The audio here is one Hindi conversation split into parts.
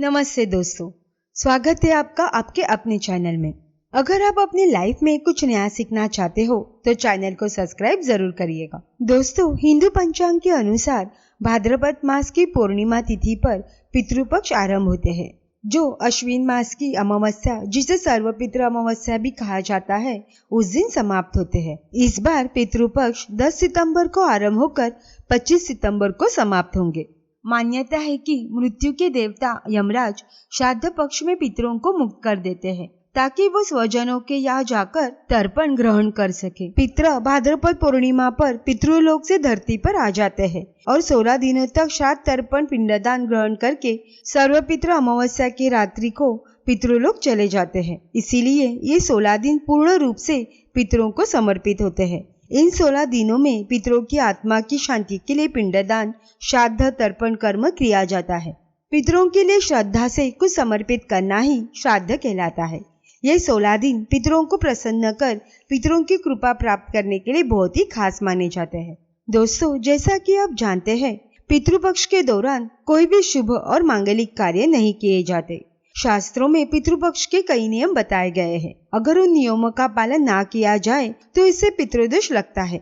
नमस्ते दोस्तों, स्वागत है आपका आपके अपने चैनल में। अगर आप अपनी लाइफ में कुछ नया सीखना चाहते हो तो चैनल को सब्सक्राइब जरूर करिएगा। दोस्तों, हिंदू पंचांग के अनुसार भाद्रपद मास की पूर्णिमा तिथि पर पितृपक्ष आरंभ होते हैं, जो अश्विन मास की अमावस्या, जिसे सर्वपितृ अमावस्या भी कहा जाता है, उस दिन समाप्त होते हैं। इस बार पितृपक्ष 10 सितंबर को आरंभ होकर 25 सितंबर को समाप्त होंगे। मान्यता है कि मृत्यु के देवता यमराज श्राद्ध पक्ष में पितरों को मुक्त कर देते हैं ताकि वो स्वजनों के यहाँ जाकर तर्पण ग्रहण कर सके। पितृ भाद्रपद पूर्णिमा पर पितृलोक से धरती पर आ जाते हैं और 16 दिनों तक श्राद्ध तर्पण पिंडदान ग्रहण करके सर्वपितृ अमावस्या की रात्रि को पितृलोक चले जाते हैं। इसीलिए ये 16 दिन पूर्ण रूप से पितरों को समर्पित होते हैं। इन 16 दिनों में पितरों की आत्मा की शांति के लिए पिंडदान, श्राद्ध तर्पण कर्म किया जाता है। पितरों के लिए श्रद्धा से कुछ समर्पित करना ही श्राद्ध कहलाता है। ये 16 दिन पितरों को प्रसन्न कर पितरों की कृपा प्राप्त करने के लिए बहुत ही खास माने जाते हैं। दोस्तों, जैसा कि आप जानते हैं, पितृपक्ष के दौरान कोई भी शुभ और मांगलिक कार्य नहीं किए जाते। शास्त्रों में पितृपक्ष के कई नियम बताए गए हैं। अगर उन नियमों का पालन ना किया जाए तो इससे पितृदोष लगता है,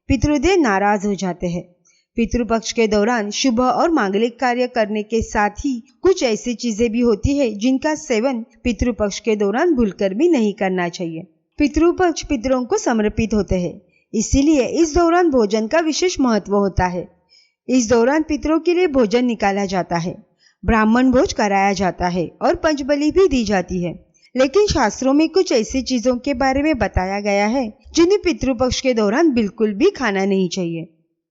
पितृदेव नाराज हो जाते हैं। पितृपक्ष के दौरान शुभ और मांगलिक कार्य करने के साथ ही कुछ ऐसी चीजें भी होती है जिनका सेवन पितृपक्ष के दौरान भूलकर भी नहीं करना चाहिए। पितृपक्ष पितरों को समर्पित होते हैं, इसीलिए इस दौरान भोजन का विशेष महत्व होता है। इस दौरान पितरों के लिए भोजन निकाला जाता है, ब्राह्मण भोज कराया जाता है और पंचबलि भी दी जाती है। लेकिन शास्त्रों में कुछ ऐसी चीजों के बारे में बताया गया है जिन्हें पितृपक्ष के दौरान बिल्कुल भी खाना नहीं चाहिए।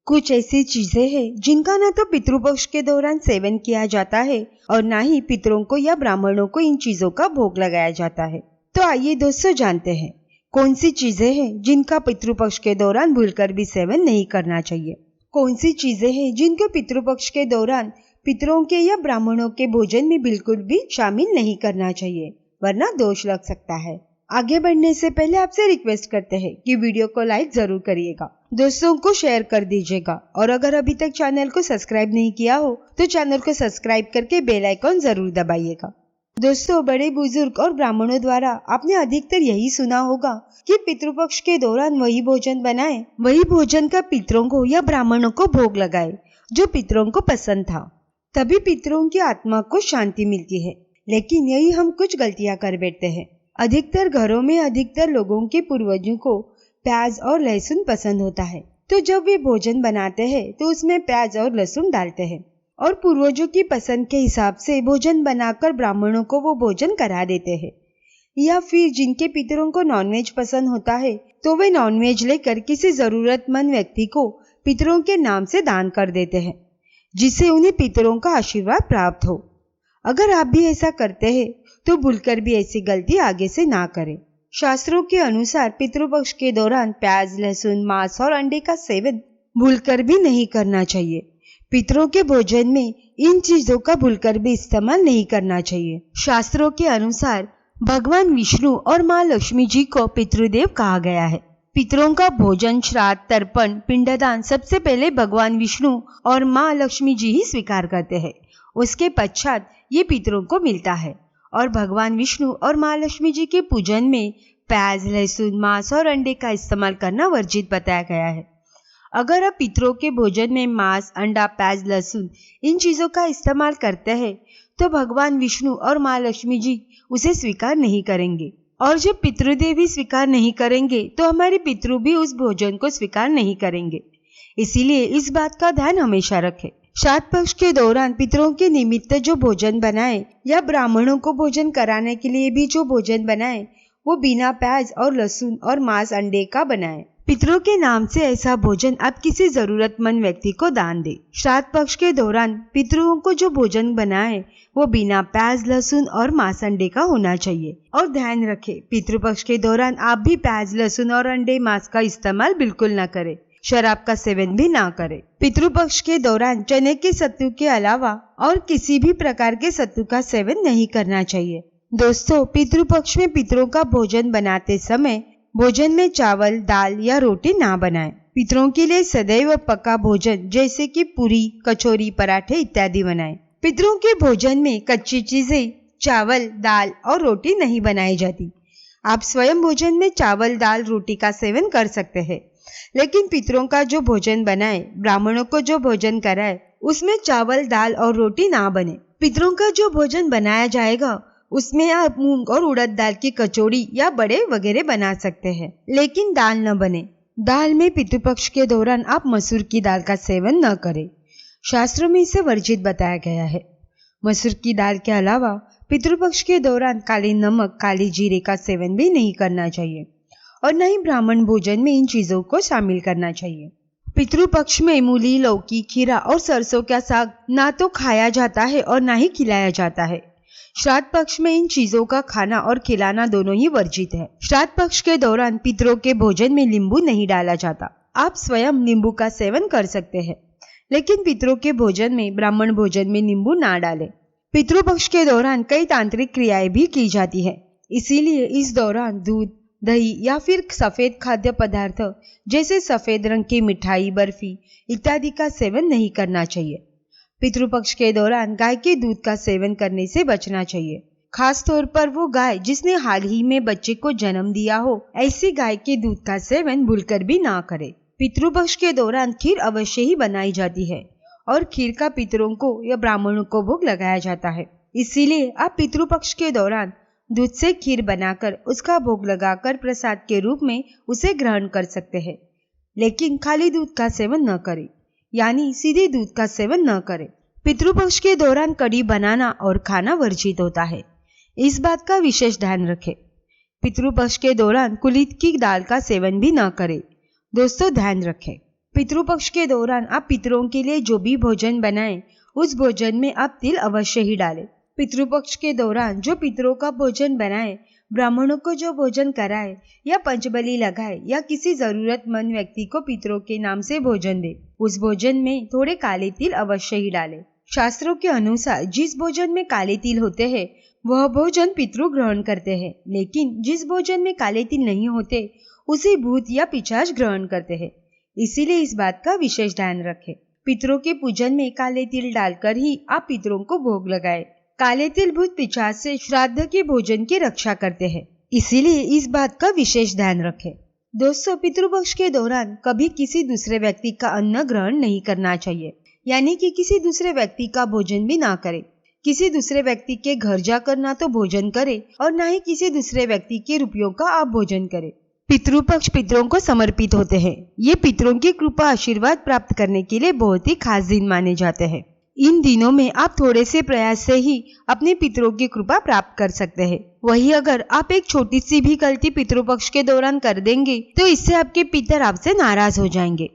कुछ ऐसी चीजें हैं जिनका न तो पितृपक्ष के दौरान सेवन किया जाता है और न ही पितरों को या ब्राह्मणों को इन चीजों का भोग लगाया जाता है। तो आइए दोस्तों, जानते हैं कौन सी चीजें हैं जिनका पितृपक्ष के दौरान भूलकर भी सेवन नहीं करना चाहिए। कौन सी चीजें हैं जिनको पितृपक्ष के दौरान पितरों के या ब्राह्मणों के भोजन में बिल्कुल भी शामिल नहीं करना चाहिए, वरना दोष लग सकता है। आगे बढ़ने से पहले आपसे रिक्वेस्ट करते हैं कि वीडियो को लाइक जरूर करिएगा, दोस्तों को शेयर कर दीजिएगा और अगर अभी तक चैनल को सब्सक्राइब नहीं किया हो तो चैनल को सब्सक्राइब करके बेल आइकॉन जरूर दबाइएगा। दोस्तों, बड़े बुजुर्ग और ब्राह्मणों द्वारा आपने अधिकतर यही सुना होगा कि पितृपक्ष के दौरान वही भोजन बनाए, वही भोजन का पितरों को या ब्राह्मणों को भोग लगाए जो पितरों को पसंद था, तभी पितरों की आत्मा को शांति मिलती है। लेकिन यही हम कुछ गलतियां कर बैठते हैं। अधिकतर घरों में अधिकतर लोगों के पूर्वजों को प्याज और लहसुन पसंद होता है, तो जब वे भोजन बनाते हैं तो उसमें प्याज और लहसुन डालते हैं और पूर्वजों की पसंद के हिसाब से भोजन बनाकर ब्राह्मणों को वो भोजन करा देते हैं। या फिर जिनके पितरों को नॉनवेज पसंद होता है तो वे नॉनवेज लेकर किसी जरूरतमंद व्यक्ति को पितरों के नाम से दान कर देते हैं, जिससे उन्हें पितरों का आशीर्वाद प्राप्त हो। अगर आप भी ऐसा करते हैं तो भूलकर भी ऐसी गलती आगे से ना करें। शास्त्रों के अनुसार पितृपक्ष के दौरान प्याज, लहसुन, मांस और अंडे का सेवन भूलकर भी नहीं करना चाहिए। पितरों के भोजन में इन चीजों का भूलकर भी इस्तेमाल नहीं करना चाहिए। शास्त्रों के अनुसार भगवान विष्णु और माँ लक्ष्मी जी को पितृदेव कहा गया है। पितरों का भोजन, श्राद्ध, तर्पण, पिंडदान सबसे पहले भगवान विष्णु और माँ लक्ष्मी जी ही स्वीकार करते हैं। उसके पश्चात ये पितरों को मिलता है और भगवान विष्णु और माँ लक्ष्मी जी के पूजन में प्याज, लहसुन, मांस और अंडे का इस्तेमाल करना वर्जित बताया गया है। अगर आप पितरों के भोजन में मांस, अंडा, प्याज, लहसुन इन चीजों का इस्तेमाल करते हैं तो भगवान विष्णु और माँ लक्ष्मी जी उसे स्वीकार नहीं करेंगे, और जब पितृदेव ही स्वीकार नहीं करेंगे तो हमारे पितृ भी उस भोजन को स्वीकार नहीं करेंगे। इसीलिए इस बात का ध्यान हमेशा रखें। श्राद्ध पक्ष के दौरान पितरों के निमित्त जो भोजन बनाए या ब्राह्मणों को भोजन कराने के लिए भी जो भोजन बनाए वो बिना प्याज और लहसुन और मांस, अंडे का बनाए। पितरों के नाम से ऐसा भोजन आप किसी जरूरतमंद व्यक्ति को दान दे। श्राद्ध पक्ष के दौरान पितरों को जो भोजन बनाए वो बिना प्याज, लहसुन और मांस, अंडे का होना चाहिए। और ध्यान रखें, पितृपक्ष के दौरान आप भी प्याज, लहसुन और अंडे, मांस का इस्तेमाल बिल्कुल न करें। शराब का सेवन भी ना करें। पितृपक्ष के दौरान चने के सत्तू के अलावा और किसी भी प्रकार के सत्तू का सेवन नहीं करना चाहिए। दोस्तों, पितृपक्ष में पितरों का भोजन बनाते समय भोजन में चावल, दाल या रोटी ना बनाएं। पितरों के लिए सदैव पका भोजन जैसे कि पूरी, कचौरी, पराठे इत्यादि बनाएं। पितरों के भोजन में कच्ची चीजें, चावल, दाल और रोटी नहीं बनाई जाती। आप स्वयं भोजन में चावल, दाल, रोटी का सेवन कर सकते हैं, लेकिन पितरों का जो भोजन बनाए, ब्राह्मणों को जो भोजन कराए, उसमें चावल, दाल और रोटी ना बने। पितरों का जो भोजन बनाया जाएगा उसमें आप मूंग और उड़द दाल की कचौड़ी या बड़े वगैरह बना सकते हैं, लेकिन दाल न बने। दाल में पितृपक्ष के दौरान आप मसूर की दाल का सेवन न करें। शास्त्रों में इसे वर्जित बताया गया है। मसूर की दाल के अलावा पितृपक्ष के दौरान काली नमक, काली जीरे का सेवन भी नहीं करना चाहिए और न ही ब्राह्मण भोजन में इन चीजों को शामिल करना चाहिए। पितृपक्ष में मूली, लौकी, खीरा और सरसों का साग ना तो खाया जाता है और ना ही खिलाया जाता है। श्राद्ध पक्ष में इन चीजों का खाना और खिलाना दोनों ही वर्जित है। श्राद्ध पक्ष के दौरान पितरों के भोजन में नींबू नहीं डाला जाता। आप स्वयं नींबू का सेवन कर सकते हैं, लेकिन पितरों के भोजन में, ब्राह्मण भोजन में नींबू ना डालें। पितृपक्ष के दौरान कई तांत्रिक क्रियाएं भी की जाती है, इसीलिए इस दौरान दूध, दही या फिर सफेद खाद्य पदार्थ जैसे सफेद रंग की मिठाई, बर्फी इत्यादि का सेवन नहीं करना चाहिए। पितृपक्ष के दौरान गाय के दूध का सेवन करने से बचना चाहिए, खास तौर पर वो गाय जिसने हाल ही में बच्चे को जन्म दिया हो, ऐसी गाय के दूध का सेवन भूलकर भी ना करें। पितृपक्ष के दौरान खीर अवश्य ही बनाई जाती है और खीर का पितरों को या ब्राह्मणों को भोग लगाया जाता है। इसीलिए आप पितृपक्ष के दौरान दूध से खीर बनाकर उसका भोग लगाकर प्रसाद के रूप में उसे ग्रहण कर सकते हैं, लेकिन खाली दूध का सेवन न करें, यानी सीधे दूध का सेवन न करें। पितृपक्ष के दौरान कढ़ी बनाना और खाना वर्जित होता है, इस बात का विशेष ध्यान रखें। पितृपक्ष के दौरान कुलित की दाल का सेवन भी न करें। दोस्तों, ध्यान रखें, पितृपक्ष के दौरान आप पितरों के लिए जो भी भोजन बनाएं, उस भोजन में आप तिल अवश्य ही डालें। पितृपक्ष के दौरान जो पितरों का भोजन बनाए, ब्राह्मणों को जो भोजन कराए या पंचबली लगाए या किसी जरूरतमंद व्यक्ति को पितरों के नाम से भोजन दे, उस भोजन में थोड़े काले तिल अवश्य ही डालें। शास्त्रों के अनुसार जिस भोजन में काले तिल होते हैं वह भोजन पितृ ग्रहण करते हैं, लेकिन जिस भोजन में काले तिल नहीं होते उसे भूत या पिशाच ग्रहण करते हैं। इसीलिए इस बात का विशेष ध्यान रखें। पितरों के पूजन में काले तिल डालकर ही आप पितरों को भोग लगाए। काले तिल भूत पिशाच से श्राद्ध के भोजन की रक्षा करते हैं, इसीलिए इस बात का विशेष ध्यान रखें। दोस्तों, पितृपक्ष के दौरान कभी किसी दूसरे व्यक्ति का अन्न ग्रहण नहीं करना चाहिए, यानी कि किसी दूसरे व्यक्ति का भोजन भी ना करें। किसी दूसरे व्यक्ति के घर जाकर ना तो भोजन करें और ना ही किसी दूसरे व्यक्ति के रुपयों का आप भोजन करें। पितृपक्ष पितरों को समर्पित होते हैं। ये पितरों की कृपा आशीर्वाद प्राप्त करने के लिए बहुत ही खास दिन माने जाते हैं। इन दिनों में आप थोड़े से प्रयास से ही अपने पितरों की कृपा प्राप्त कर सकते हैं। वही अगर आप एक छोटी सी भी गलती पितृपक्ष के दौरान कर देंगे तो इससे आपके पितर आपसे नाराज हो जाएंगे।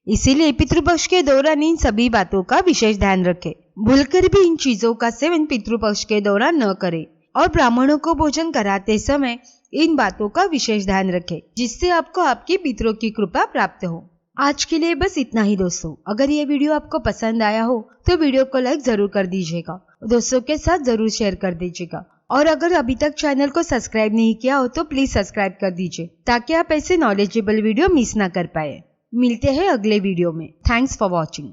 इसीलिए पितृपक्ष के दौरान इन सभी बातों का विशेष ध्यान रखें। भूलकर भी इन चीजों का सेवन पितृपक्ष के दौरान न करें और ब्राह्मणों को भोजन कराते समय इन बातों का विशेष ध्यान रखें, जिससे आपको आपके पितरों की कृपा प्राप्त हो। आज के लिए बस इतना ही दोस्तों। अगर ये वीडियो आपको पसंद आया हो तो वीडियो को लाइक जरूर कर दीजिएगा, दोस्तों के साथ जरूर शेयर कर दीजिएगा और अगर अभी तक चैनल को सब्सक्राइब नहीं किया हो तो प्लीज सब्सक्राइब कर दीजिए, ताकि आप ऐसे नॉलेजेबल वीडियो मिस ना कर पाए। मिलते हैं अगले वीडियो में। Thanks for watching.